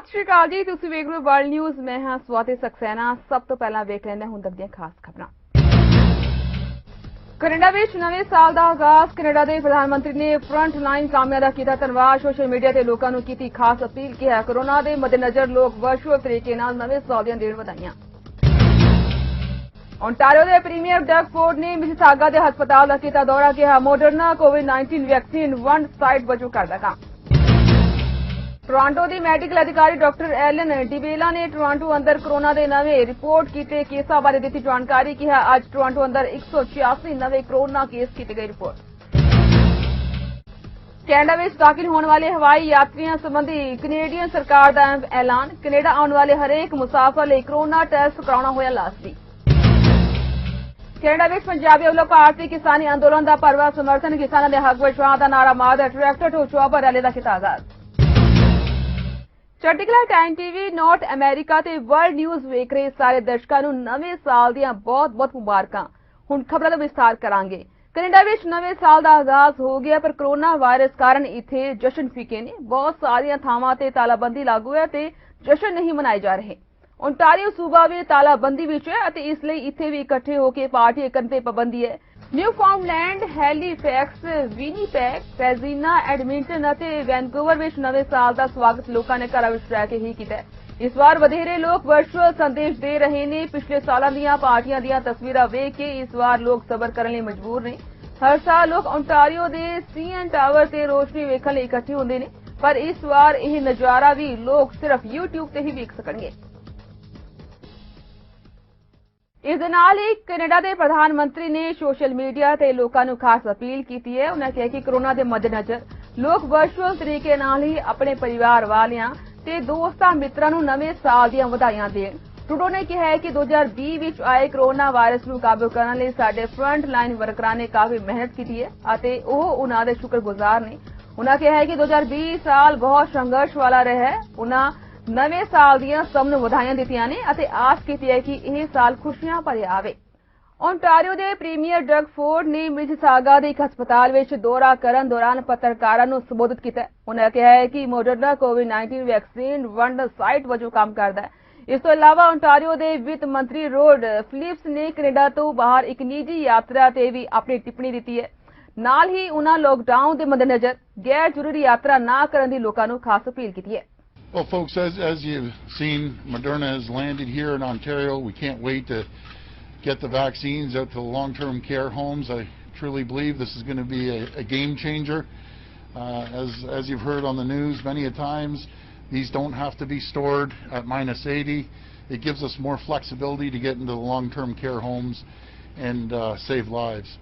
सत श्री अकाल जी, तुसीं वेख रहे हो वर्ल्ड न्यूज़। मैं हां स्वाति सक्सेना। सब तो पहला वेख लैंदे हुण तक ਦੀਆਂ खास खबरां। कनेडा विच नवे साल दा आगाज़। कनेडा दे प्रधानमंत्री ने फ्रंट लाइन कामिਆਂ ਦਾ ਕੀਤਾ ਧੰਨਵਾਦ। सोशल मीडिया ਤੇ ਲੋਕਾਂ ਨੂੰ ਕੀਤੀ ਖਾਸ ਅਪੀਲ ਕਿ ਕੋਰੋਨਾ ਦੇ ਮੱਦੇਨਜ਼ਰ ਲੋਕ ਵਰਚੁਅਲ ਤਰੀਕੇ ਨਾਲ ਨਵੇਂ ਸਾਲ ਦੀਆਂ ਦੇਣ ਵਧਾਈਆਂ। ओंटारियो ਦੇ ਪ੍ਰੀਮੀਅਰ ਡਗ ਫੋਰਡ ਨੇ ਮਿਸਿਸਾਗਾ ਦੇ ਹਸਪਤਾਲ ਦਾ ਕੀਤਾ ਦੌਰਾ। ਕਿਹਾ ਮੋਡਰਨਾ ਕੋਵਿਡ-19 ਵੈਕਸੀਨ ਵੰਡ ਸਾਈਟ ਵਜੋਂ ਕਰਦਾ ਕੰਮ। ਟੋਰਾਂਟੋ ਦੀ ਮੈਡੀਕਲ ਅਧਿਕਾਰੀ ਡਾਕਟਰ ਐਲਨ ਡਿਬੇਲਾ ਨੇ ਟੋਰਾਂਟੋ ਅੰਦਰ ਕੋਰੋਨਾ ਦੇ ਨਵੇਂ ਰਿਪੋਰਟ ਕੀਤੇ ਕੇਸਾਂ ਬਾਰੇ ਦਿੱਤੀ ਜਾਣਕਾਰੀ। ਕਿਹਾ ਅੱਜ ਟੋਰਾਂਟੋ ਅੰਦਰ 186 ਨਵੇਂ ਕੋਰੋਨਾ ਕੇਸ ਕੀਤੇ ਗਏ ਰਿਪੋਰਟ। ਕੈਨੇਡਾ ਵਿੱਚ ਦਾਖਲ ਹੋਣ ਵਾਲੇ ਹਵਾਈ ਯਾਤਰੀਆਂ ਸੰਬੰਧੀ ਕੈਨੇਡੀਅਨ ਸਰਕਾਰ ਦਾ ਐਲਾਨ। ਕੈਨੇਡਾ ਆਉਣ ਵਾਲੇ ਹਰੇਕ ਮੁਸਾਫਰ ਲਈ ਕੋਰੋਨਾ ਟੈਸਟ ਕਰਾਉਣਾ ਹੋਇਆ ਲਾਜ਼ਮੀ। ਕੈਨੇਡਾ ਵਿੱਚ ਪੰਜਾਬੀਆਂ ਵੱਲੋਂ ਭਾਰਤੀ ਕਿਸਾਨੀ ਅੰਦੋਲਨ ਦਾ ਭਰਵਾਂ ਸਮਰਥਨ। ਕਿਸਾਨਾਂ ਦੇ ਹੱਕ ਵਿੱਚ ਵਾਹ ਦਾ ਨਾਰਾ ਮਾਰਦਾ ਟਰੈਕਟਰ ਤੋਂ ਚੌਪਰ ਰੈਲੀ ਦਾ ਕੀਤਾ ਆਗਾਜ਼। ਚੜ੍ਹਦੀਕਲਾ ਟਾਈਮ ਟੀਵੀ ਨੌਰਥ ਅਮਰੀਕਾ ਤੇ ਵਰਲਡ ਨਿਊਜ਼ ਵੇਖ ਰਹੇ ਸਾਰੇ ਦਰਸ਼ਕਾਂ ਨੂੰ ਨਵੇਂ ਸਾਲ ਦੀਆਂ ਬਹੁਤ-ਬਹੁਤ ਮੁਬਾਰਕਾਂ। ਹੁਣ ਖਬਰਾਂ ਦਾ ਵਿਸਥਾਰ ਕਰਾਂਗੇ। ਕੈਨੇਡਾ ਵਿੱਚ ਨਵੇਂ ਸਾਲ ਦਾ ਆਗਾਜ਼ ਹੋ ਗਿਆ, ਪਰ ਕੋਰੋਨਾ ਵਾਇਰਸ ਕਾਰਨ ਇੱਥੇ ਜਸ਼ਨ ਫਿੱਕੇ ਨੇ। ਬਹੁਤ ਸਾਰੀਆਂ ਥਾਵਾਂ ਤੇ ਤਾਲਾਬੰਦੀ ਲਾਗੂ ਹੈ ਤੇ ਜਸ਼ਨ ਨਹੀਂ ਮਨਾਏ ਜਾ ਰਹੇ। ओंटारियो सूबा भी तालाबंदी विच है ਅਤੇ ਇਸ ਲਈ ਇੱਥੇ ਵੀ ਇਕੱਠੇ ਹੋ ਕੇ ਪਾਰਟੀ ਕਰਨ ਤੇ ਪਾਬੰਦੀ ਹੈ। ਨਿਊਫਾਊਂਡਲੈਂਡ, ਹੈਲੀਫੈਕਸ, ਵਿਨੀਪੈਗ, ਰੈਜ਼ੀਨਾ, ਐਡਮਿੰਟਨ ਅਤੇ ਵੈਨਕੂਵਰ ਵਿੱਚ ਨਵੇਂ ਸਾਲ ਦਾ ਸਵਾਗਤ ਲੋਕਾਂ ਨੇ ਘਰਾਂ ਵਿੱਚ ਰਹਿ ਕੇ ਹੀ ਕੀਤਾ। ਇਸ ਵਾਰ ਵਧੇਰੇ ਲੋਕ ਵਰਚੁਅਲ ਸੰਦੇਸ਼ ਦੇ ਰਹੇ ਨੇ। ਪਿਛਲੇ ਸਾਲਾਂ ਦੀਆਂ ਪਾਰਟੀਆਂ ਦੀਆਂ ਤਸਵੀਰਾਂ ਵੇਖ ਕੇ ਇਸ ਵਾਰ ਲੋਕ ਸਬਰ ਕਰਨ ਲਈ ਮਜਬੂਰ ਨੇ। ਹਰ ਸਾਲ ਲੋਕ ओंटारियो ਦੇ ਸੀਐਨ ਟਾਵਰ ਤੇ ਰੋਸ਼ਨੀ ਵੇਖਣ ਲਈ ਇਕੱਠੇ ਹੁੰਦੇ ਨੇ, ਪਰ ਇਸ ਵਾਰ ਇਹ ਨਜ਼ਾਰਾ ਵੀ ਲੋਕ ਸਿਰਫ YouTube ਤੇ ਹੀ ਵੇਖ ਸਕਣਗੇ। ਇਸ ਦੇ ਨਾਲ ਹੀ ਕੈਨੇਡਾ ਦੇ ਪ੍ਰਧਾਨ ਮੰਤਰੀ ਨੇ ਸੋਸ਼ਲ ਮੀਡੀਆ ਤੇ ਲੋਕਾਂ ਨੂੰ ਖਾਸ ਅਪੀਲ ਕੀਤੀ ਹੈ। ਉਹਨਾਂ ਕਿਹਾ ਕਿ ਕੋਰੋਨਾ ਦੇ ਮੱਦੇਨਜ਼ਰ ਲੋਕ ਵਰਚੁਅਲ ਤਰੀਕੇ ਨਾਲ ਹੀ ਆਪਣੇ ਪਰਿਵਾਰ ਵਾਲਿਆਂ ਤੇ ਦੋਸਤਾਂ ਮਿੱਤਰਾਂ ਨੂੰ ਨਵੇਂ ਸਾਲ ਦੀਆਂ ਵਧਾਈਆਂ ਦੇਣ। ਟਰੂਡੋ ਨੇ ਕਿਹਾ ਹੈ ਕਿ 2020 ਵਿੱਚ ਆਏ ਕੋਰੋਨਾ ਵਾਇਰਸ ਨੂੰ ਕਾਬੂ ਕਰਨ ਲਈ ਸਾਡੇ ਫਰੰਟ ਲਾਈਨ ਵਰਕਰਾਂ ਨੇ ਕਾਫੀ ਮਿਹਨਤ ਕੀਤੀ ਹੈ ਅਤੇ ਉਹ ਉਹਨਾਂ ਦੇ ਸ਼ੁਕਰਗੁਜ਼ਾਰ ਨੇ। ਉਹਨਾਂ ਕਿਹਾ ਹੈ ਕਿ 2020 ਸਾਲ ਬਹੁਤ ਸੰਘਰਸ਼ ਵਾਲਾ ਰਿਹਾ ਹੈ। ਉਹਨਾਂ ਨਵੇਂ ਸਾਲ ਦੀਆਂ ਸਭ ਨੂੰ ਵਧਾਈਆਂ ਦਿੱਤੀਆਂ ਨੇ ਅਤੇ ਆਸ ਕੀਤੀ ਹੈ ਕਿ ਇਹ ਸਾਲ ਖੁਸ਼ੀਆਂ ਭਰਿਆ ਆਵੇ। ओंटारियो ਦੇ ਪ੍ਰੀਮੀਅਰ ਡਗ ਫੋਰਡ ਨੇ ਮਿਸਿਸਾਗਾ ਦੇ ਇੱਕ ਹਸਪਤਾਲ ਵਿੱਚ ਦੌਰਾ ਕਰਨ ਦੌਰਾਨ ਪੱਤਰਕਾਰਾਂ ਨੂੰ ਸੰਬੋਧਿਤ ਕੀਤਾ। ਉਹਨਾਂ ਕਿਹਾ ਹੈ ਕਿ ਮੋਡਰਨਾ ਕੋਵਿਡ-19 ਵੈਕਸੀਨ ਵੰਡ ਸਾਈਟ ਵਜੋਂ ਕੰਮ ਕਰਦਾ ਹੈ। ਇਸ ਤੋਂ ਇਲਾਵਾ ओंटारियो ਦੇ ਵਿੱਤ ਮੰਤਰੀ ਰੋਡ ਫਿਲਿਪਸ ਨੇ ਕੈਨੇਡਾ ਤੋਂ ਬਾਹਰ ਇੱਕ ਨਿੱਜੀ ਯਾਤਰਾ ਤੇ ਵੀ ਆਪਣੀ ਟਿੱਪਣੀ ਦਿੱਤੀ ਹੈ। ਨਾਲ ਹੀ ਉਹਨਾਂ ਲੋਕਡਾਊਨ ਦੇ ਮੱਦੇਨਜ਼ਰ ਗੈਰ ਜ਼ਰੂਰੀ ਯਾਤਰਾ ਨਾ ਕਰਨ ਦੀ ਲੋਕਾਂ ਨੂੰ ਖਾਸ ਅਪੀਲ ਕੀਤੀ ਹੈ। Well, folks, as you've seen, Moderna has landed here in Ontario. We can't wait to get the vaccines out to the long-term care homes. I truly believe this is going to be a game changer. As you've heard on the news many a times, these don't have to be stored at -80. It gives us more flexibility to get into the long-term care homes and save lives.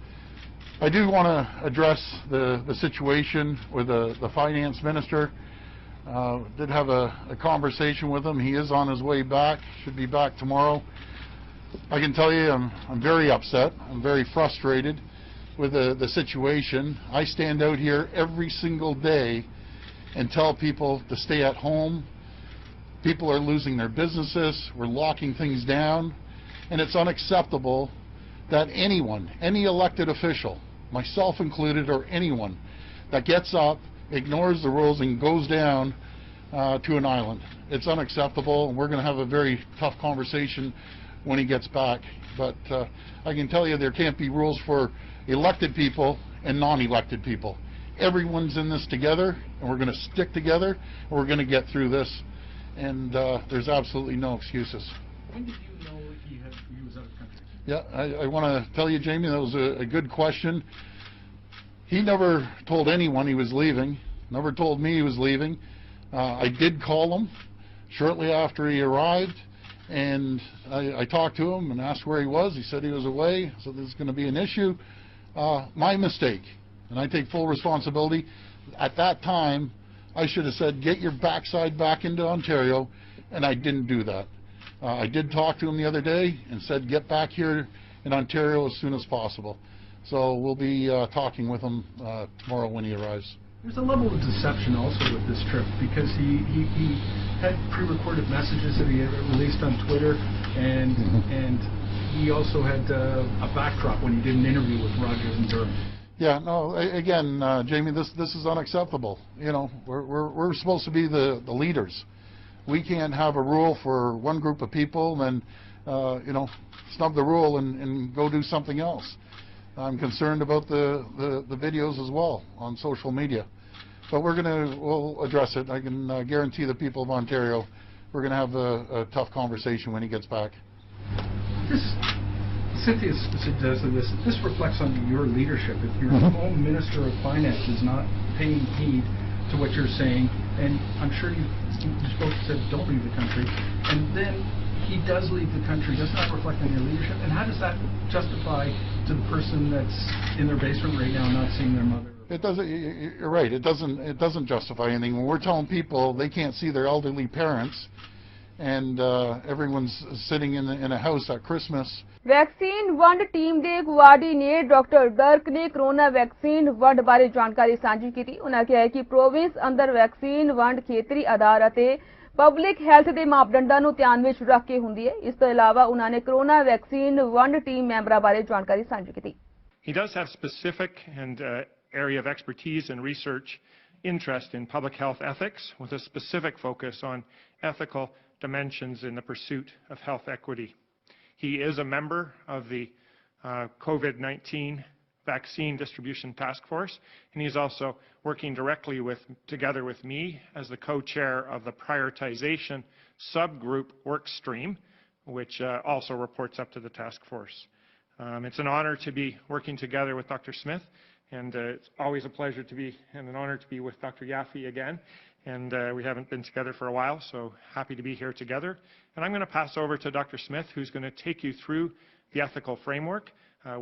I do want to address the situation with the finance minister. Did have a conversation with him. He is on his way back, should be back tomorrow. I can tell you I'm very upset. I'm very frustrated with the situation. I stand out here every single day and tell people to stay at home. People are losing their businesses. We're locking things down. And it's unacceptable that anyone, any elected official, myself included, or anyone that gets up, ignores the rules and goes down to an island. It's unacceptable, and we're going to have a very tough conversation when he gets back. But I can tell you there can't be rules for elected people and non-elected people. Everyone's in this together, and we're going to stick together, and we're going to get through this. And there's absolutely no excuses. When did you know he was out of the country? Yeah, I want to tell you, Jamie, that was a good question. He never told anyone he was leaving, never told me he was leaving. I did call him shortly after he arrived, and I talked to him and asked where he was. He said he was away, so there's going to be an issue. My mistake, and I take full responsibility. At that time, I should have said, get your backside back into Ontario, and I didn't do that. I did talk to him the other day and said, get back here in Ontario as soon as possible. So we'll be talking with him tomorrow when he arrives. There's a level of deception also with this trip because he had pre-recorded messages that he had released on Twitter, and he also had a backdrop when he did an interview with Rogers and Durham. Yeah, no. Again, Jamie, this is unacceptable. You know, we're supposed to be the leaders. we can't have a rule for one group of people and then, snub the rule and go do something else. I'm concerned about the videos as well on social media. But we'll address it. I can guarantee the people of Ontario we're going to have a tough conversation when he gets back. Cynthia suggested this reflects on your leadership. If your own Minister of Finance is not paying heed to what you're saying, and I'm sure you spoke said don't leave the country, and then he does leave the country, does not reflect on your leadership, and how does that justify to the person that's in their basement right now not seeing their mother? It doesn't. You're right. It doesn't justify anything. When we're telling people they can't see their elderly parents, and everyone's sitting in a house at Christmas. Vaccine ਵੰਡ team ਦੇ coordinator doctor Dirk ਨੇ corona vaccine ਵੰਡ ਬਾਰੇ ਜਾਣਕਾਰੀ ਸਾਂਝੀ ਕੀਤੀ। ਉਨ੍ਹਾਂ ਕਿਹਾ ਕਿ ਪ੍ਰੋਵਿੰਸ ਅੰਦਰ ਵੈਕਸੀਨ ਵੰਡ ਖੇਤਰੀ ਆਧਾਰ ਅਤੇ ਪਬਲਿਕ ਹੈਲਥ ਦੇ ਮਾਪਦੰਡਾਂ ਨੂੰ ਧਿਆਨ ਵਿੱਚ ਰੱਖ ਕੇ ਹੁੰਦੀ ਹੈ। ਇਸ ਤੋਂ ਇਲਾਵਾ ਉਨ੍ਹਾਂ ਨੇ ਕਰੋਨਾ ਵੈਕਸੀਨ ਵੰਡ ਟੀਮ ਮੈਂਬਰਾਂ ਬਾਰੇ ਜਾਣਕਾਰੀ ਸਾਂਝੀ ਕੀਤੀ। He does have specific and area of expertise and research interest in public health ethics with a specific focus on ethical dimensions in the pursuit of health equity. He is a member of the COVID-19 vaccine distribution task force, and he's also working directly together with me as the co-chair of the prioritization subgroup work stream, which also reports up to the task force. It's an honor to be working together with Dr. Smith, and it's always a pleasure to be and an honor to be with Dr. Yaffe again. And we haven't been together for a while, so happy to be here together. And I'm going to pass over to Dr. Smith, who's going to take you through the ethical framework,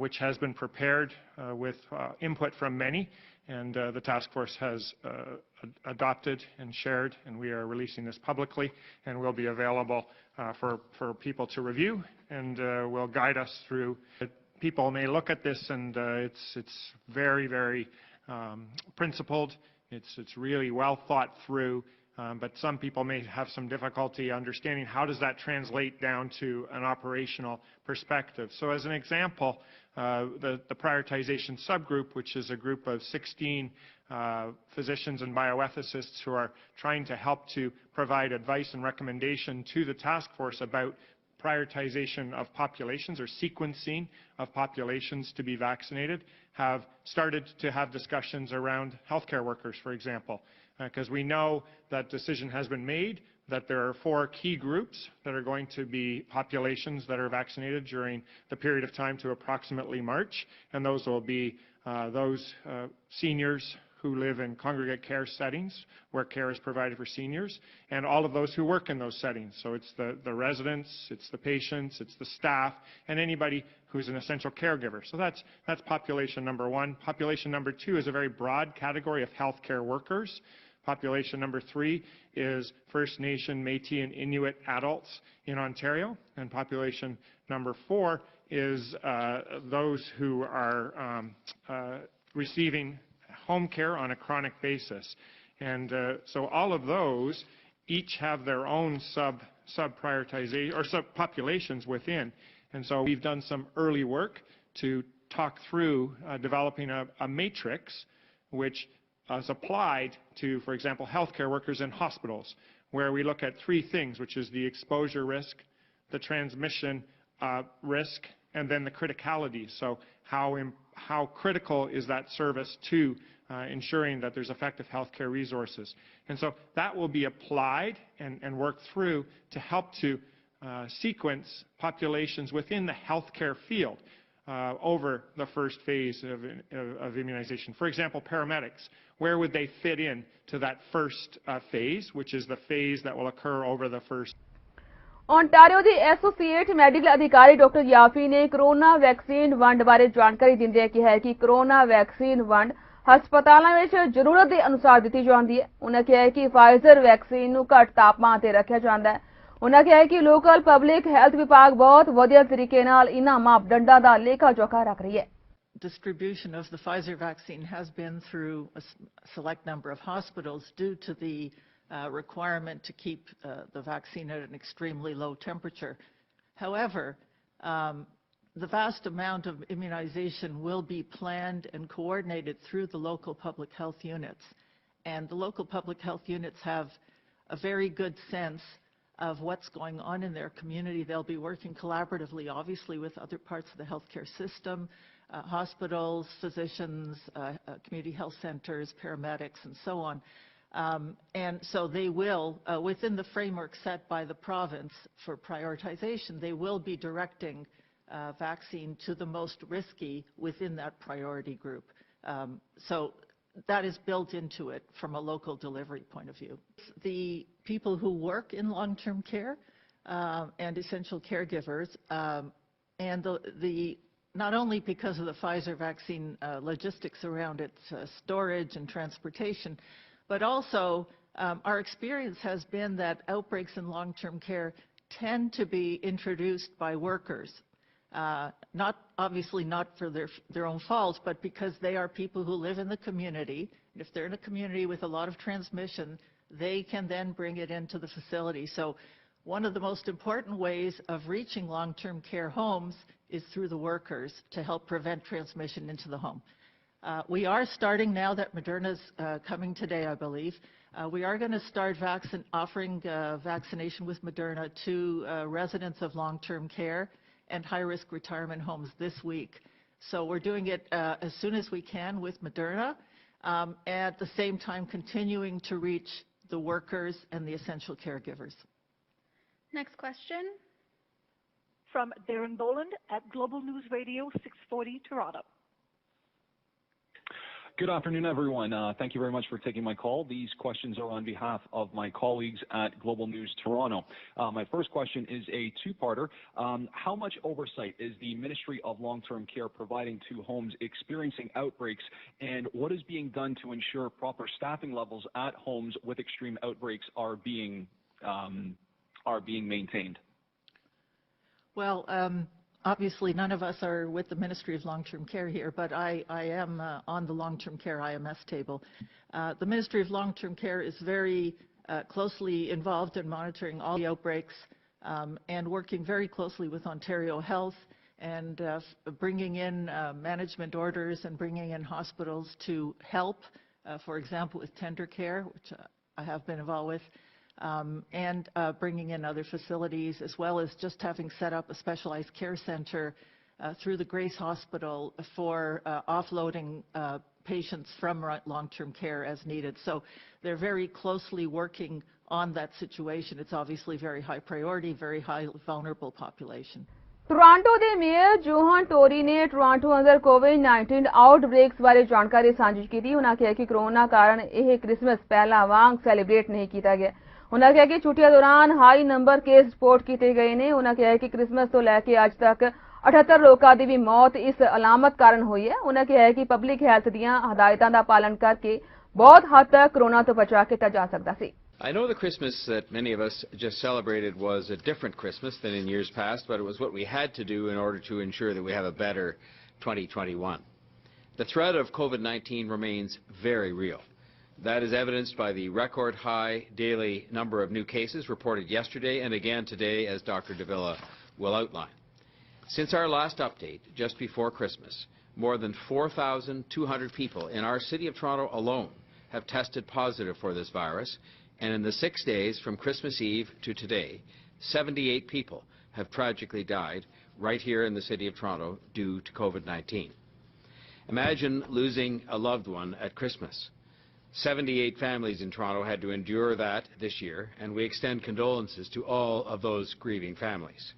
which has been prepared with input from many, and the task force has adopted and shared, and we are releasing this publicly, and will be available for people to review, and will guide us through. People may look at this, and it's very, very principled. It's really well thought through, but some people may have some difficulty understanding how does that translate down to an operational perspective. So as an example, the prioritization subgroup, which is a group of 16 physicians and bioethicists who are trying to help to provide advice and recommendation to the task force about prioritization of populations or sequencing of populations to be vaccinated, have started to have discussions around healthcare workers, for example, because we know that decision has been made that there are 4 key groups that are going to be populations that are vaccinated during the period of time to approximately March, and those will be those seniors who live in congregate care settings where care is provided for seniors, and all of those who work in those settings. So it's the residents, it's the patients, it's the staff, and anybody who's an essential caregiver. So that's population number 1. Population number 2 is a very broad category of healthcare workers. Population number 3 is First Nation, Métis, and Inuit adults in Ontario. And population number 4 is those who are receiving home care on a chronic basis. And so all of those each have their own sub-prioritization or sub-populations within. And so we've done some early work to talk through developing a matrix which is applied to, for example, healthcare workers in hospitals, where we look at 3 things, which is the exposure risk, the transmission risk, and then the criticality. So how critical is that service to ensuring that there's effective healthcare resources. And so that will be applied and worked through to help to sequence populations within the healthcare field over the first phase of immunization. For example, paramedics, where would they fit in to that first phase, which is the phase that will occur over the first. Ontario ਦੇ associate medical ਅਧਿਕਾਰੀ doctor ਯਾਫੀ ਨੇ corona vaccine ਵੰਡ ਬਾਰੇ ਜਾਣਕਾਰੀ ਦਿੰਦਿਆਂ ਕਿਹਾ ਕਿ corona vaccine ਵੰਡ ਹਸਪਤਾਲਾਂ ਵਿੱਚ ਜ਼ਰੂਰਤ ਦੇ ਅਨੁਸਾਰ ਦਿੱਤੀ ਜਾਂਦੀ ਹੈ। ਉਹਨਾਂ ਕਿਹਾ ਕਿ ਫਾਈਜ਼ਰ ਵੈਕਸੀਨ ਨੂੰ ਘੱਟ ਤਾਪਮਾਨ ਤੇ ਰੱਖਿਆ ਜਾਂਦਾ ਹੈ। ਉਹਨਾਂ ਕਿਹਾ ਕਿ ਲੋਕਲ ਪਬਲਿਕ ਹੈਲਥ ਵਿਭਾਗ ਬਹੁਤ ਵਧੀਆ ਤਰੀਕੇ ਨਾਲ ਇਨ੍ਹਾਂ ਮਾਪਦੰਡਾਂ ਦਾ ਲੇਖਾ ਜੋਖਾ ਰੱਖ ਰਹੀ ਹੈ। Distribution of the Pfizer vaccine has been through a select number of hospitals due to the requirement to keep the vaccine at an extremely low temperature. However, the vast amount of immunization will be planned and coordinated through the local public health units. And the local public health units have a very good sense of what's going on in their community. They'll be working collaboratively, obviously, with other parts of the healthcare system, hospitals, physicians, community health centers, paramedics, and so on. And so they will, within the framework set by the province for prioritization, they will be directing vaccine to the most risky within that priority group. So that is built into it from a local delivery point of view. The people who work in long-term care and essential caregivers, and not only because of the Pfizer vaccine logistics around its storage and transportation, but also our experience has been that outbreaks in long-term care tend to be introduced by workers. Obviously not for their own fault, but because they are people who live in the community. And if they're in a community with a lot of transmission, they can then bring it into the facility. So one of the most important ways of reaching long-term care homes is through the workers to help prevent transmission into the home. We are starting now that Moderna's coming today, I believe. We are going to start offering vaccination with Moderna to residents of long-term care and high-risk retirement homes this week. So we're doing it as soon as we can with Moderna, at the same time continuing to reach the workers and the essential caregivers. Next question. From Darren Boland at Global News Radio 640 Toronto. Good afternoon, everyone. Thank you very much for taking my call. These questions are on behalf of my colleagues at Global News Toronto. My first question is a two-parter. How much oversight is the Ministry of Long-Term Care providing to homes experiencing outbreaks, and what is being done to ensure proper staffing levels at homes with extreme outbreaks are being maintained? Well, obviously, none of us are with the Ministry of Long-Term Care here, but I am on the long-term care IMS table. The Ministry of Long-Term Care is very closely involved in monitoring all the outbreaks and working very closely with Ontario Health and bringing in management orders and bringing in hospitals to help, for example, with tender care, which I have been involved with, and bringing in other facilities, as well as just having set up a specialized care center through the Grace Hospital for offloading patients from long-term care as needed. So they're very closely working on that situation. It's obviously very high priority, very high vulnerable population. Toronto ਦੇ mayor John Tory ਨੇ Toronto ਅੰਦਰ ਕੋਵਿਡ-19 ਆਊਟਬ੍ਰੇਕਸ ਬਾਰੇ ਜਾਣਕਾਰੀ ਸਾਂਝੀ ਕੀਤੀ। ਉਹਨਾਂ ਕਿਹਾ ਕਿ ਕੋਰੋਨਾ ਕਾਰਨ ਇਹ ਕ੍ਰਿਸਮਸ ਪਹਿਲਾਂ ਵਾਂਗ ਸੈਲੀਬ੍ਰੇਟ ਨਹੀਂ ਕੀਤਾ ਗਿਆ। ਉਹਨਾਂ ਕਿਹਾ ਕਿ ਛੁੱਟੀਆਂ ਦੌਰਾਨ ਹਾਈ ਨੰਬਰ ਕੇਸ ਰਿਪੋਰਟ ਕੀਤੇ ਗਏ ਨੇ। ਉਹਨਾਂ ਕਿਹਾ ਕਿ ਕ੍ਰਿਸਮਸ ਤੋਂ ਲੈ ਕੇ ਅੱਜ ਤੱਕ 78 ਲੋਕਾਂ ਦੀ ਵੀ ਮੌਤ ਇਸ ਅਲਾਮਤ ਕਾਰਨ ਹੋਈ ਹੈ। ਉਹਨਾਂ ਕਿਹਾ ਕਿ ਪਬਲਿਕ ਹੈਲਥ ਦੀਆਂ ਹਦਾਇਤਾਂ ਦਾ ਪਾਲਣ ਕਰਕੇ ਬਹੁਤ ਹੱਦ ਤੱਕ ਕੋਰੋਨਾ ਤੋਂ ਬਚਾ ਕੀਤਾ ਜਾ ਸਕਦਾ ਸੀ। I know the Christmas that many of us just celebrated was a different Christmas than in years past, but it was what we had to do in order to ensure that we have a better 2021. The threat of COVID-19 remains very real. That is evidenced by the record high daily number of new cases reported yesterday and again today, as Dr. De Villa will outline. Since our last update, just before Christmas, more than 4,200 people in our city of Toronto alone have tested positive for this virus, and in the 6 days from Christmas Eve to today, 78 people have tragically died right here in the city of Toronto due to COVID-19. Imagine losing a loved one at Christmas. 78 families in Toronto had to endure that this year, and we extend condolences to all of those grieving families.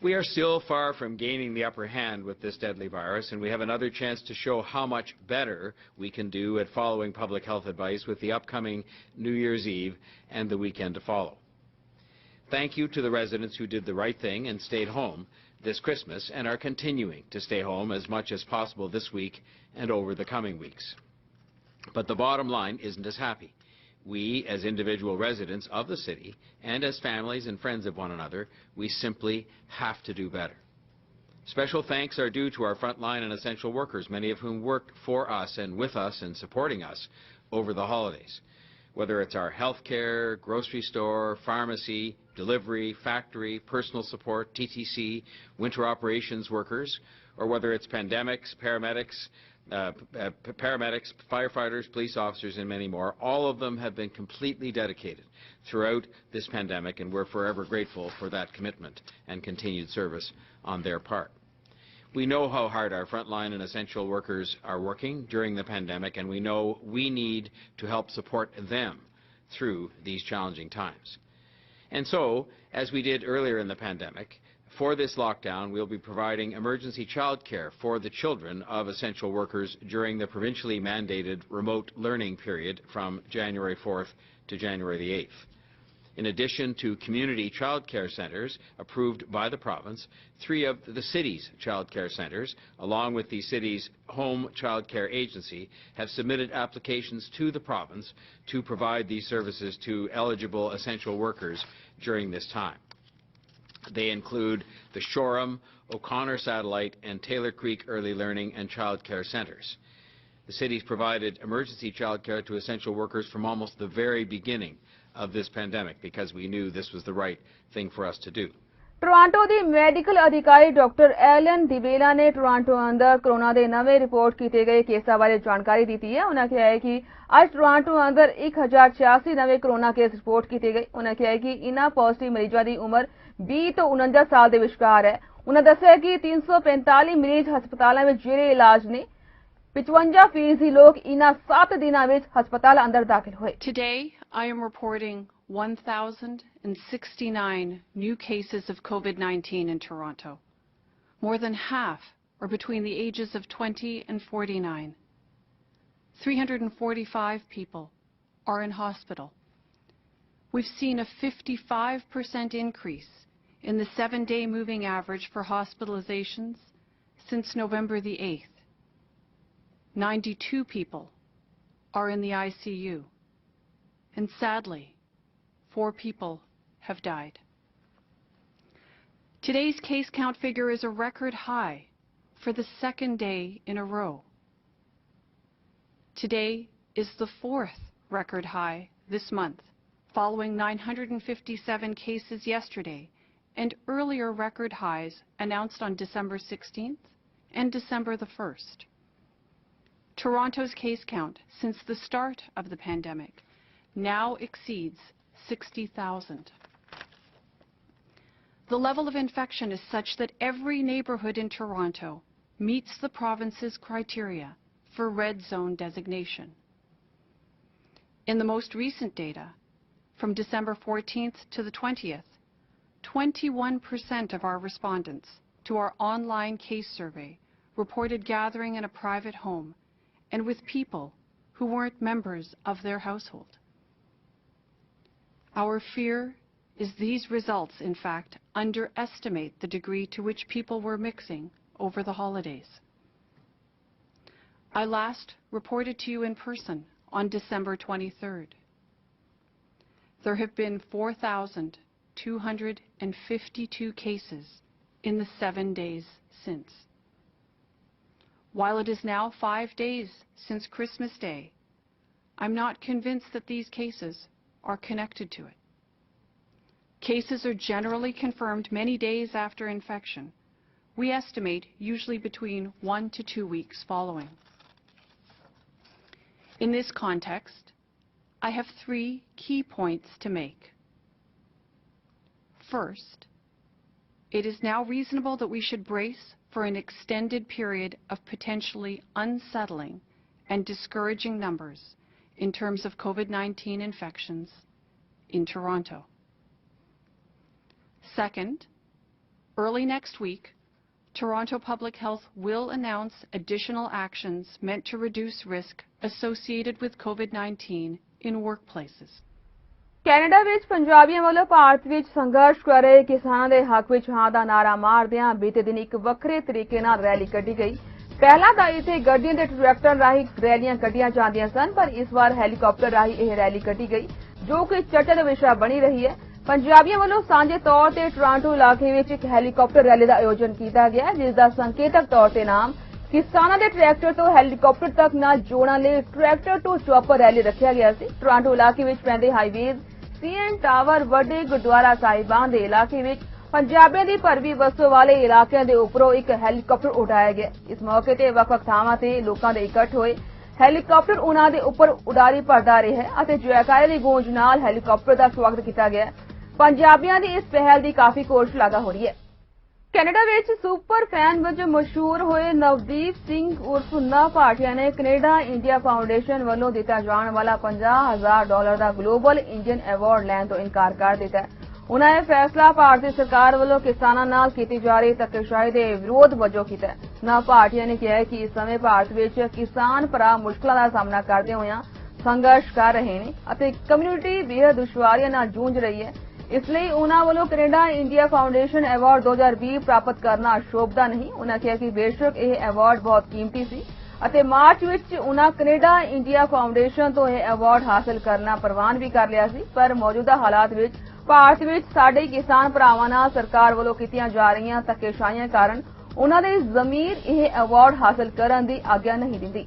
We are still far from gaining the upper hand with this deadly virus, and we have another chance to show how much better we can do at following public health advice with the upcoming New Year's Eve and the weekend to follow. Thank you to the residents who did the right thing and stayed home this Christmas and are continuing to stay home as much as possible this week and over the coming weeks. But the bottom line isn't as happy. We, as individual residents of the city, and as families and friends of one another, we simply have to do better. Special thanks are due to our frontline and essential workers, many of whom worked for us and with us and supporting us over the holidays. Whether it's our healthcare, grocery store, pharmacy, delivery, factory, personal support, TTC, winter operations workers, or whether it's pandemics, paramedics, paramedics, firefighters, police officers, and many more. All of them have been completely dedicated throughout this pandemic, and we're forever grateful for that commitment and continued service on their part. We know how hard our frontline and essential workers are working during the pandemic, and we know we need to help support them through these challenging times. And so, as we did earlier in the pandemic, for this lockdown, we'll be providing emergency childcare for the children of essential workers during the provincially mandated remote learning period from January 4th to January the 8th. In addition to community childcare centres approved by the province, 3 of the city's childcare centres, along with the city's home childcare agency, have submitted applications to the province to provide these services to eligible essential workers during this time. They include the Shoreham, O'Connor Satellite, and Taylor Creek Early Learning and Childcare Centres. The city's provided emergency childcare to essential workers from almost the very beginning of this pandemic because we knew this was the right thing for us to do. Toronto the medical ਅਧਿਕਾਰੀ doctor Allen ਡਿਵੇਲਾ ਨੇ Toronto ਅੰਦਰ corona ਦੇ ਨਵੇਂ report ਕੀਤੇ ਗਏ ਕੇਸਾਂ ਬਾਰੇ ਜਾਣਕਾਰੀ ਦਿੱਤੀ ਹੈ। ਉਹਨਾਂ ਕਿਹਾ ਹੈ ਕਿ ਅੱਜ ਟੋਰਾਂਟੋ ਅੰਦਰ 1086 ਨਵੇਂ ਕੋਰੋਨਾ ਕੇਸ ਰਿਪੋਰਟ ਕੀਤੇ ਗਏ। ਉਹਨਾਂ ਕਿਹਾ ਹੈ ਕਿ ਇਨ੍ਹਾਂ ਪੋਜ਼ਿਟਿਵ ਮਰੀਜ਼ਾਂ ਦੀ ਉਮਰ 20 ਤੋਂ 49 ਸਾਲ ਦੇ ਵਿਚਕਾਰ ਹੈ। ਉਹਨਾਂ ਦੱਸਿਆ ਕਿ 345 ਮਰੀਜ਼ ਹਸਪਤਾਲਾਂ ਵਿੱਚ ਜਿਹੜੇ ਇਲਾਜ ਨੇ 55% ਲੋਕ ਇਨ੍ਹਾਂ 7 ਦਿਨਾਂ ਵਿੱਚ ਹਸਪਤਾਲ ਅੰਦਰ ਦਾਖਲ ਹੋਏ। Today I am reporting 1,069 new cases of COVID-19 in Toronto. More than half are between the ages of 20 and 49. 345 people are in hospital. We've seen a 55% increase in the 7-day moving average for hospitalizations since November the 8th. 92 people are in the ICU. And sadly, 4 people have died. Today's case count figure is a record high for the 2nd day in a row. Today is the 4th record high this month, following 957 cases yesterday and earlier record highs announced on December 16th and December the 1st. Toronto's case count since the start of the pandemic now exceeds 60,000. The level of infection is such that every neighborhood in Toronto meets the province's criteria for red zone designation. In the most recent data, from December 14th to the 20th, 21% of our respondents to our online case survey reported gathering in a private home and with people who weren't members of their household. Our fear is these results, in fact, underestimate the degree to which people were mixing over the holidays. I last reported to you in person on December 23rd. There have been 4,252 cases in the 7 days since. While it is now 5 days since Christmas Day, I'm not convinced that these cases are connected to it. Cases are generally confirmed many days after infection. We estimate usually between 1 to 2 weeks following. In this context, I have 3 key points to make. First, it is now reasonable that we should brace for an extended period of potentially unsettling and discouraging numbers in terms of COVID-19 infections in Toronto. Second, early next week, Toronto Public Health will announce additional actions meant to reduce risk associated with COVID-19 in workplaces. Canada ਵਿੱਚ ਪੰਜਾਬੀਆਂ ਵੱਲੋਂ ਭਾਰਤ ਵਿੱਚ ਸੰਘਰਸ਼ ਕਰ ਰਹੇ ਕਿਸਾਨਾਂ ਦੇ ਹੱਕ ਵਿੱਚ ਹਾਂ ਦਾ ਨਾਰਾ ਮਾਰਦਿਆਂ ਬੀਤੇ ਦਿਨ ਇੱਕ ਵੱਖਰੇ ਤਰੀਕੇ ਨਾਲ ਰੈਲੀ ਕੱਢੀ ਗਈ। ਪਹਿਲਾਂ ਤਾਂ ਇੱਥੇ ਗੱਡੀਆਂ ਦੇ ਟਰੈਕਟਰ ਰਾਹੀਂ ਰੈਲੀਆਂ ਕੱਢੀਆਂ ਜਾਂਦੀਆਂ ਸਨ, ਪਰ ਇਸ ਵਾਰ ਹੈਲੀਕਾਪਟਰ ਰਾਹੀਂ ਇਹ ਰੈਲੀ ਕੱਢੀ ਗਈ, ਜੋ ਕਿ ਚਰਚਾ ਦਾ ਵਿਸ਼ਾ ਬਣੀ ਰਹੀ ਹੈ। ਪੰਜਾਬੀਆਂ ਵੱਲੋਂ ਸਾਂਝੇ ਤੌਰ ਤੇ ਟੋਰਾਂਟੋ ਇਲਾਕੇ ਵਿੱਚ ਇੱਕ ਹੈਲੀਕਾਪਟਰ ਰੈਲੀ ਦਾ ਆਯੋਜਨ ਕੀਤਾ ਗਿਆ, ਜਿਸ ਦਾ ਸੰਕੇਤਕ ਤੌਰ ਤੇ ਨਾਮ ਕਿਸਾਨਾਂ ਦੇ ਟਰੈਕਟਰ ਤੋਂ ਹੈਲੀਕਾਪਟਰ ਤੱਕ ਨਾਲ ਜੋੜਨ ਲਈ ਟਰੈਕਟਰ ਟੂ ਚੌਪਰ ਰੈਲੀ ਰੱਖਿਆ ਗਿਆ ਸੀ। ਟੋਰਾਂਟੋ ਇਲਾਕੇ ਵਿੱਚ ਪੈਂਦੇ ਹਾਈਵੇਜ਼, ਸੀਐਨ ਟਾਵਰ, ਵੱਡੇ ਗੁਰਦੁਆਰਾ ਸਾਹਿਬਾਨ ਦੇ ਇਲਾਕੇ ਵਿੱਚ पंजाबियों की भरवी वसों वाले इलाकों के उपरों एक हैलीकॉप्टर उड़ाया गया। इस मौके ते ਵੱਖ-ਵੱਖ ਥਾਵਾਂ ਤੇ ਲੋਕਾਂ ਦੇ ਇਕੱਠ ਹੋਏ। ਹੈਲੀਕਾਪਟਰ ਉਹਨਾਂ ਦੇ ਉੱਪਰ ਉਡਾਰੀ ਭਰਦਾ ਰਿਹਾ ਅਤੇ ਜੈਕਾਰੇ ਦੀ ਗੂੰਜ ਨਾਲ ਹੈਲੀਕਾਪਟਰ ਦਾ ਸਵਾਗਤ ਕੀਤਾ ਗਿਆ। ਪੰਜਾਬੀਆਂ ਦੀ ਇਸ ਪਹਿਲ ਦੀ ਕਾਫੀ ਸ਼ਲਾਘਾ ਹੋ ਰਹੀ ਹੈ। ਕੈਨੇਡਾ ਵਿੱਚ ਸੁਪਰ ਫੈਨ ਵਜੋਂ ਮਸ਼ਹੂਰ ਹੋਏ ਨਵਦੀਪ ਸਿੰਘ ਉਰਫ ਨਵ ਭਾਟੀਆ ਨੇ ਕੈਨੇਡਾ ਇੰਡੀਆ ਫਾਊਂਡੇਸ਼ਨ ਵੱਲੋਂ ਦਿੱਤਾ ਜਾਣ ਵਾਲਾ $50,000 ਦਾ ਗਲੋਬਲ ਇੰਡੀਅਨ ਐਵਾਰਡ ਲੈਣ ਤੋਂ ਇਨਕਾਰ ਕਰ ਦਿੱਤਾ। ਉਨ੍ਹਾਂ ਇਹ ਫੈਸਲਾ ਭਾਰਤੀ ਸਰਕਾਰ ਵੱਲੋਂ ਕਿਸਾਨਾਂ ਨਾਲ ਕੀਤੀ ਜਾ ਰਹੀ ਧੱਕੇਸ਼ਾਹੀ ਦੇ ਵਿਰੋਧ ਵਜੋਂ ਕੀਤਾ। ਨਵ ਭਾਟੀਆ ਨੇ ਕਿਹਾ ਕਿ ਇਸ ਸਮੇਂ ਭਾਰਤ ਵਿੱਚ ਕਿਸਾਨ ਭਰਾ ਮੁਸ਼ਕਲਾਂ ਦਾ ਸਾਹਮਣਾ ਕਰਦੇ ਹੋਇਆਂ ਸੰਘਰਸ਼ ਕਰ ਰਹੇ ਨੇ ਅਤੇ ਕਮਿਊਨਿਟੀ ਬੇਹੱਦ ਦੁਸ਼ਵਾਰੀਆਂ ਨਾਲ ਜੂਝ ਰਹੀ ਹੈ। ਇਸ ਲਈ ਉਨ੍ਹਾਂ ਵੱਲੋਂ ਕੈਨੇਡਾ ਇੰਡੀਆ ਫਾਊਂਡੇਸ਼ਨ ਐਵਾਰਡ 2020 ਪ੍ਰਾਪਤ ਕਰਨਾ ਸ਼ੋਭਦਾ ਨਹੀਂ। ਉਨ੍ਹਾਂ ਕਿਹਾ ਕਿ ਬੇਸ਼ੱਕ ਇਹ ਐਵਾਰਡ ਬਹੁਤ ਕੀਮਤੀ ਸੀ ਅਤੇ ਮਾਰਚ ਵਿੱਚ ਉਨ੍ਹਾਂ ਕੈਨੇਡਾ ਇੰਡੀਆ ਫਾਊਂਡੇਸ਼ਨ ਤੋਂ ਇਹ ਐਵਾਰਡ ਹਾਸਲ ਕਰਨਾ ਪ੍ਰਵਾਨ ਵੀ ਕਰ ਲਿਆ ਸੀ, ਪਰ ਮੌਜੂਦਾ ਹਾਲਾਤ ਵਿੱਚ ਭਾਰਤ ਵਿੱਚ ਸਾਡੇ ਕਿਸਾਨ ਭਰਾਵਾਂ ਨਾਲ ਸਰਕਾਰ ਵੱਲੋਂ ਕੀਤੀਆਂ ਜਾ ਰਹੀਆਂ ਧੱਕੇਸ਼ਾਹੀਆਂ ਕਾਰਨ ਉਨ੍ਹਾਂ ਦੀ ਜ਼ਮੀਰ ਇਹ ਐਵਾਰਡ ਹਾਸਲ ਕਰਨ ਦੀ ਆਗਿਆ ਨਹੀਂ ਦਿੰਦੀ।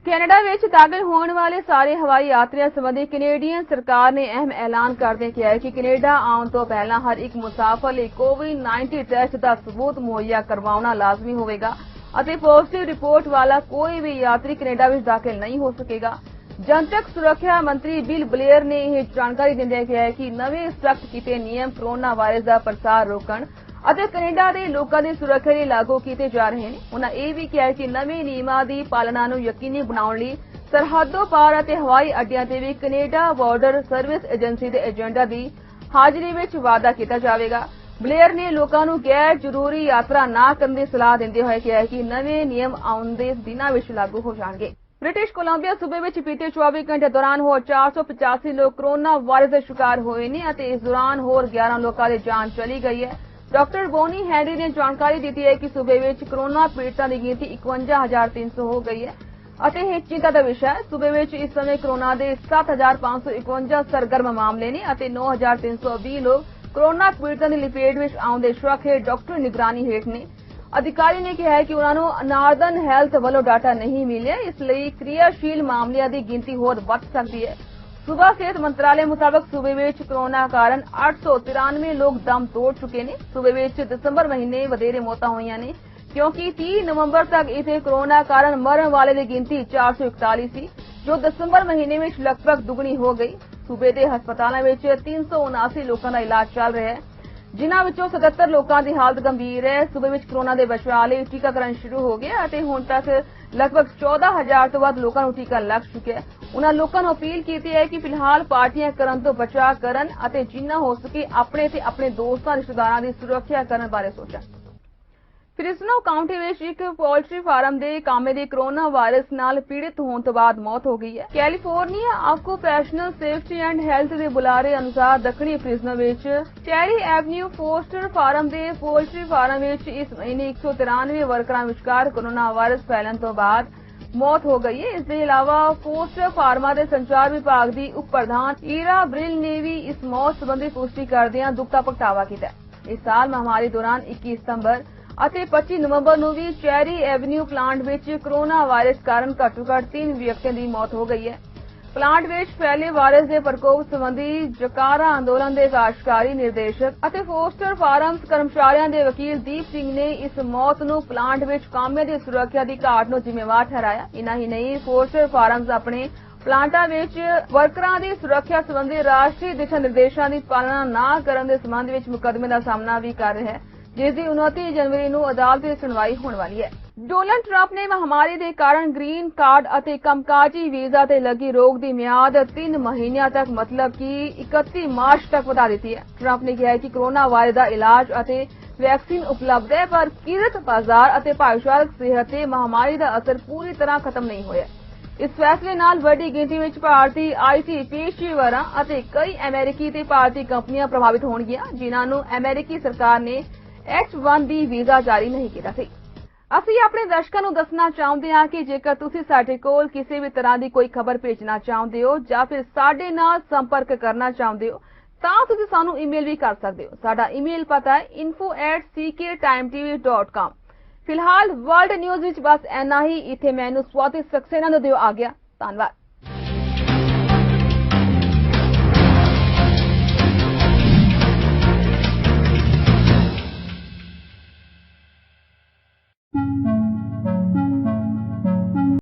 ਕੈਨੇਡਾ ਵਿੱਚ ਦਾਖਲ ਹੋਣ ਵਾਲੇ ਸਾਰੇ ਹਵਾਈ ਯਾਤਰੀਆਂ ਸੰਬੰਧੀ ਕੈਨੇਡੀਅਨ ਸਰਕਾਰ ਨੇ ਅਹਿਮ ਐਲਾਨ ਕਰਦੇ ਕਿਹਾ ਹੈ ਕਿ ਕੈਨੇਡਾ ਆਉਣ ਤੋਂ ਪਹਿਲਾਂ ਹਰ ਇੱਕ ਮੁਸਾਫਰ ਲਈ ਕੋਵਿਡ-19 ਟੈਸਟ ਦਾ ਸਬੂਤ ਮੁਹੱਈਆ ਕਰਵਾਉਣਾ ਲਾਜ਼ਮੀ ਹੋਵੇਗਾ ਅਤੇ ਪੋਜ਼ਿਟਿਵ ਰਿਪੋਰਟ ਵਾਲਾ ਕੋਈ ਵੀ ਯਾਤਰੀ ਕੈਨੇਡਾ ਵਿੱਚ ਦਾਖਲ ਨਹੀਂ ਹੋ ਸਕੇਗਾ। ਜਨਤਕ ਸੁਰੱਖਿਆ ਮੰਤਰੀ ਬਿਲ ਬਲੇਅਰ ਨੇ ਇਹ ਜਾਣਕਾਰੀ ਦਿੰਦਿਆਂ ਕਿਹਾ ਕਿ ਨਵੇਂ ਸਖਤ ਕੀਤੇ ਨਿਯਮ ਕੋਰੋਨਾ ਵਾਇਰਸ ਦਾ ਪ੍ਰਸਾਰ ਰੋਕਣ ਅਤੇ ਕੈਨੇਡਾ ਦੇ ਲੋਕਾਂ ਦੀ ਸੁਰੱਖਿਆ ਲਈ ਲਾਗੂ ਕੀਤੇ ਜਾ ਰਹੇ ਨੇ। ਉਨ੍ਹਾਂ ਇਹ ਵੀ ਕਿਹਾ ਕਿ ਨਵੇਂ ਨਿਯਮਾਂ ਦੀ ਪਾਲਣਾ ਨੂੰ ਯਕੀਨੀ ਬਣਾਉਣ ਲਈ ਸਰਹੱਦੋਂ ਪਾਰ ਅਤੇ ਹਵਾਈ ਅੱਡਿਆਂ ਤੇ ਵੀ ਕੈਨੇਡਾ ਬਾਰਡਰ ਸਰਵਿਸ ਏਜੰਸੀ ਦੇ ਏਜੰਟਾਂ ਦੀ ਹਾਜ਼ਰੀ ਵਿੱਚ ਵਾਅਦਾ ਕੀਤਾ ਜਾਵੇਗਾ। ਬਲੇਅਰ ਨੇ ਲੋਕਾਂ ਨੂੰ ਗੈਰ ਜ਼ਰੂਰੀ ਯਾਤਰਾ ਨਾ ਕਰਨ ਦੀ ਸਲਾਹ ਦਿੰਦੇ ਹੋਏ ਕਿਹਾ ਕਿ ਨਵੇਂ ਨਿਯਮ ਆਉਂਦੇ ਦਿਨਾਂ ਵਿੱਚ ਲਾਗੂ ਹੋ ਜਾਣਗੇ। ਬ੍ਰਿਟਿਸ਼ ਕੋਲੰਬੀਆ ਸੂਬੇ ਵਿੱਚ ਬੀਤੇ 24 ਘੰਟੇ ਦੌਰਾਨ ਹੋਰ 485 ਲੋਕ ਕੋਰੋਨਾ ਵਾਇਰਸ ਦੇ ਸ਼ਿਕਾਰ ਹੋਏ ਨੇ ਅਤੇ ਇਸ ਦੌਰਾਨ ਹੋਰ 11 ਲੋਕਾਂ ਦੀ ਜਾਨ ਚਲੀ ਗਈ ਹੈ। ਡਾਕਟਰ ਬੋਨੀ ਹੈਨਰੀ ਨੇ ਜਾਣਕਾਰੀ ਦਿੱਤੀ ਹੈ ਕਿ ਸੂਬੇ ਵਿੱਚ ਕੋਰੋਨਾ ਪੀੜਤਾਂ ਦੀ ਗਿਣਤੀ 51,300 ਹੋ ਗਈ ਹੈ ਅਤੇ ਇਹ ਚਿੰਤਾ ਦਾ ਵਿਸ਼ਾ ਹੈ। ਸੂਬੇ ਵਿੱਚ ਇਸ ਸਮੇਂ ਕੋਰੋਨਾ ਦੇ 7,551 ਸਰਗਰਮ ਮਾਮਲੇ ਨੇ ਅਤੇ 9,320 ਲੋਕ ਕੋਰੋਨਾ ਪੀੜਤਾਂ ਦੀ ਲਪੇਟ ਵਿੱਚ ਆਉਣ ਦੇ ਸ਼ੱਕ ਹੇਠ ਡਾਕਟਰ ਨਿਗਰਾਨੀ ਹੇਠ ਨੇ। ਅਧਿਕਾਰੀ ਨੇ ਕਿਹਾ ਹੈ ਕਿ ਉਨ੍ਹਾਂ ਨੂੰ ਨਾਰਦਰਨ ਹੈਲਥ ਵੱਲੋਂ ਡਾਟਾ ਨਹੀਂ ਮਿਲਿਆ, ਇਸ ਲਈ ਕ੍ਰਿਆਸ਼ੀਲ ਮਾਮਲਿਆਂ ਦੀ ਗਿਣਤੀ ਹੋਰ ਵੱਧ ਸਕਦੀ ਹੈ। ਸੂਬਾ ਸਿਹਤ ਮੰਤਰਾਲੇ ਮੁਤਾਬਕ ਸੂਬੇ ਵਿੱਚ ਕੋਰੋਨਾ ਕਾਰਨ 893 ਲੋਕ ਦਮ ਤੋੜ ਚੁੱਕੇ ਨੇ। ਸੂਬੇ ਵਿੱਚ ਦਸੰਬਰ ਮਹੀਨੇ ਵਧੇਰੇ ਮੌਤਾਂ ਹੋਈਆਂ ਨੇ ਕਿਉਂਕਿ 30 ਨਵੰਬਰ ਤੱਕ ਇਥੇ ਕੋਰੋਨਾ ਕਾਰਨ ਮਰਨ ਵਾਲੇ ਦੀ ਗਿਣਤੀ 441 ਸੀ, ਜੋ ਦਸੰਬਰ ਮਹੀਨੇ ਵਿੱਚ ਲਗਭਗ ਦੁੱਗਣੀ ਹੋ ਗਈ। ਸੂਬੇ ਦੇ ਹਸਪਤਾਲਾਂ ਵਿੱਚ 379 ਲੋਕਾਂ ਦਾ ਇਲਾਜ ਚੱਲ ਰਿਹਾ ਹੈ, ਜਿਨ੍ਹਾਂ ਵਿੱਚੋਂ 77 ਲੋਕਾਂ ਦੀ ਹਾਲਤ ਗੰਭੀਰ ਹੈ। ਸੂਬੇ ਵਿੱਚ ਕੋਰੋਨਾ ਦੇ ਬਚਾਅ ਲਈ ਟੀਕਾਕਰਨ ਸ਼ੁਰੂ ਹੋ ਗਿਆ ਅਤੇ ਹੁਣ ਤੱਕ ਲਗਭਗ 14,000 ਤੋਂ ਵੱਧ ਲੋਕਾਂ ਨੂੰ ਟੀਕਾ ਲੱਗ ਚੁੱਕਿਆ ਹੈ। ਉਨ੍ਹਾਂ ਲੋਕਾਂ ਨੂੰ ਅਪੀਲ ਕੀਤੀ ਹੈ ਕਿ ਫਿਲਹਾਲ ਪਾਰਟੀਆਂ ਕਰਨ ਤੋਂ ਬਚਾਅ ਕਰਨ ਅਤੇ ਜਿੰਨਾ ਹੋ ਸਕੇ ਆਪਣੇ ਤੇ ਆਪਣੇ ਦੋਸਤਾਂ ਰਿਸ਼ਤੇਦਾਰਾਂ ਦੀ ਸੁਰੱਖਿਆ ਕਰਨ ਬਾਰੇ ਸੋਚਣ। ਫ੍ਰਿਜ਼ਨੋ ਕਾਉਂਟੀ ਵਿੱਚ ਇੱਕ ਪੋਲਟਰੀ ਫਾਰਮ ਦੇ ਕਾਮੇ ਦੀ ਕੋਰੋਨਾ ਵਾਇਰਸ ਨਾਲ ਪੀੜਿਤ ਹੋਣ ਤੋਂ ਬਾਅਦ ਮੌਤ ਹੋ ਗਈ ਹੈ। ਕੈਲੀਫੋਰਨੀਆ ਆਕੂਪੈਸ਼ਨਲ ਸੇਫਟੀ ਐਂਡ ਹੈਲਥ ਦੇ ਬੁਲਾਰੇ ਅਨੁਸਾਰ ਦੱਖਣੀ ਫ੍ਰਿਜ਼ਨੋ ਵਿੱਚ ਚੈਰੀ ਐਵਨਿਊ ਫੋਸਟਰ ਫਾਰਮ ਦੇ ਪੋਲਟਰੀ ਫਾਰਮ ਵਿੱਚ ਇਸ ਮਹੀਨੇ 193 ਵਰਕਰਾਂ ਵਿਚਕਾਰ ਕੋਰੋਨਾ ਵਾਇਰਸ ਫੈਲਣ ਤੋਂ ਬਾਅਦ ਮੌਤ ਹੋ ਗਈ ਹੈ। ਇਸ ਦੇ ਇਲਾਵਾ ਫੋਸਟਰ ਫਾਰਮਾਂ ਦੇ ਸੰਚਾਰ ਵਿਭਾਗ ਦੀ ਉਪ ਪ੍ਰਧਾਨ ਈਰਾ ਬ੍ਰਿਲ ਨੇ ਵੀ ਇਸ ਮੌਤ ਸੰਬੰਧੀ ਪੁਸ਼ਟੀ ਕਰਦਿਆਂ ਦੁੱਖ ਦਾ ਪ੍ਰਗਟਾਵਾ ਕੀਤਾ। ਇਸ ਸਾਲ ਮਹਾਮਾਰੀ ਦੌਰਾਨ 21 ਸਤੰਬਰ ਅਤੇ 25 ਨਵੰਬਰ ਨੂੰ ਵੀ ਚੈਰੀ ਐਵਨਿਊ ਪਲਾਂਟ ਵਿੱਚ ਕੋਰੋਨਾ ਵਾਇਰਸ ਕਾਰਨ ਘੱਟੋ-ਘੱਟ 3 ਵਿਅਕਤੀਆਂ ਦੀ ਮੌਤ ਹੋ ਗਈ ਹੈ। ਪਲਾਂਟ ਵਿੱਚ ਫੈਲੇ ਵਾਇਰਸ ਦੇ ਪ੍ਰਕੋਪ ਸੰਬੰਧੀ ਜਕਾਰਾ ਅੰਦੋਲਨ ਦੇ ਕਾਰਜਕਾਰੀ ਨਿਰਦੇਸ਼ਕ ਅਤੇ ਫੋਸਟਰ ਫਾਰਮਸ ਕਰਮਚਾਰੀਆਂ ਦੇ ਵਕੀਲ ਦੀਪ ਸਿੰਘ ਨੇ ਇਸ ਮੌਤ ਨੂੰ ਪਲਾਂਟ ਵਿੱਚ ਕਾਮਿਆਂ ਦੀ ਸੁਰੱਖਿਆ ਦੀ ਘਾਟ ਨੂੰ ਜ਼ਿੰਮੇਵਾਰ ਠਹਿਰਾਇਆ। ਇਨਾ ਹੀ ਨਹੀਂ, ਫੋਸਟਰ ਫਾਰਮਸ ਆਪਣੇ ਪਲਾਂਟਾਂ ਵਿੱਚ ਵਰਕਰਾਂ ਦੀ ਸੁਰੱਖਿਆ ਸੰਬੰਧੀ ਰਾਸ਼ਟਰੀ ਦਿਸ਼ਾ ਨਿਰਦੇਸ਼ਾਂ ਦੀ ਪਾਲਣਾ ਨਾ ਕਰਨ ਦੇ ਸੰਬੰਧ ਵਿੱਚ ਮੁਕੱਦਮੇ ਦਾ ਸਾਹਮਣਾ ਵੀ ਕਰ ਰਿਹਾ ਹੈ, ਜਿਸ ਦੀ 29 ਜਨਵਰੀ ਨੂੰ ਅਦਾਲਤ ਵਿੱਚ ਸੁਣਵਾਈ ਹੋਣ ਵਾਲੀ ਹੈ। ਡੋਨਾਲਡ ਟਰੰਪ ਨੇ ਮਹਾਮਾਰੀ ਦੇ ਕਾਰਨ ਗ੍ਰੀਨ ਕਾਰਡ ਅਤੇ ਕੰਮਕਾਜੀ ਵੀਜ਼ਾ ਤੇ ਲੱਗੀ ਰੋਕ ਦੀ ਮਿਆਦ 3 ਮਹੀਨਿਆਂ ਤੱਕ ਮਤਲਬ ਕਿ 31 ਮਾਰਚ ਤੱਕ ਵਧਾ ਦਿੱਤੀ ਹੈ। ਟਰੰਪ ਨੇ ਕਿਹਾ ਕਿ ਕੋਰੋਨਾ ਵਾਇਰਸ ਦਾ ਇਲਾਜ ਅਤੇ ਵੈਕਸੀਨ ਉਪਲਬਧ ਹੈ, ਪਰ ਕਿਰਤ ਬਾਜ਼ਾਰ ਅਤੇ ਭਾਈਚਾਰਕ ਸਿਹਤ ਤੇ ਮਹਾਮਾਰੀ ਦਾ ਅਸਰ ਪੂਰੀ ਤਰ੍ਹਾਂ ਖਤਮ ਨਹੀਂ ਹੋਇਆ। ਇਸ ਫੈਸਲੇ ਨਾਲ ਵੱਡੀ ਗਿਣਤੀ ਵਿੱਚ ਭਾਰਤੀ ਆਈਟੀ ਪੇਸ਼ੇਵਰਾਂ ਅਤੇ ਕਈ ਅਮਰੀਕੀ ਤੇ ਭਾਰਤੀ ਕੰਪਨੀਆਂ ਪ੍ਰਭਾਵਿਤ ਹੋਣਗੀਆਂ, ਜਿਨ੍ਹਾਂ ਨੂੰ ਅਮਰੀਕੀ ਸਰਕਾਰ ਨੇ H-1B ਵੀਜ਼ਾ ਜਾਰੀ ਨਹੀਂ ਕੀਤਾ ਸੀ। ਅਸੀਂ ਆਪਣੇ ਦਰਸ਼ਕਾਂ ਨੂੰ ਦੱਸਣਾ ਚਾਹੁੰਦੇ ਹਾਂ ਕਿ ਜੇਕਰ ਤੁਸੀਂ ਸਾਡੇ ਕੋਲ ਕਿਸੇ ਵੀ ਤਰ੍ਹਾਂ ਦੀ ਕੋਈ ਖਬਰ ਭੇਜਣਾ ਚਾਹੁੰਦੇ ਹੋ ਜਾਂ ਫਿਰ ਸਾਡੇ ਨਾਲ ਸੰਪਰਕ ਕਰਨਾ ਚਾਹੁੰਦੇ ਹੋ ਤਾਂ ਤੁਸੀਂ ਸਾਨੂੰ ਈਮੇਲ ਵੀ ਕਰ ਸਕਦੇ ਹੋ। ਸਾਡਾ ਈਮੇਲ ਪਤਾ ਹੈ info@cktimetv.com। ਫਿਲਹਾਲ ਵਰਲਡ ਨਿਊਜ਼ ਵਿੱਚ ਬਸ ਇੰਨਾ ਹੀ। ਇੱਥੇ ਮੈਨੂੰ ਸਵਾਤੀ ਸਕਸੇਨਾ ਨੂੰ ਦਿਓ ਆ ਗਿਆ। ਧੰਨਵਾਦ।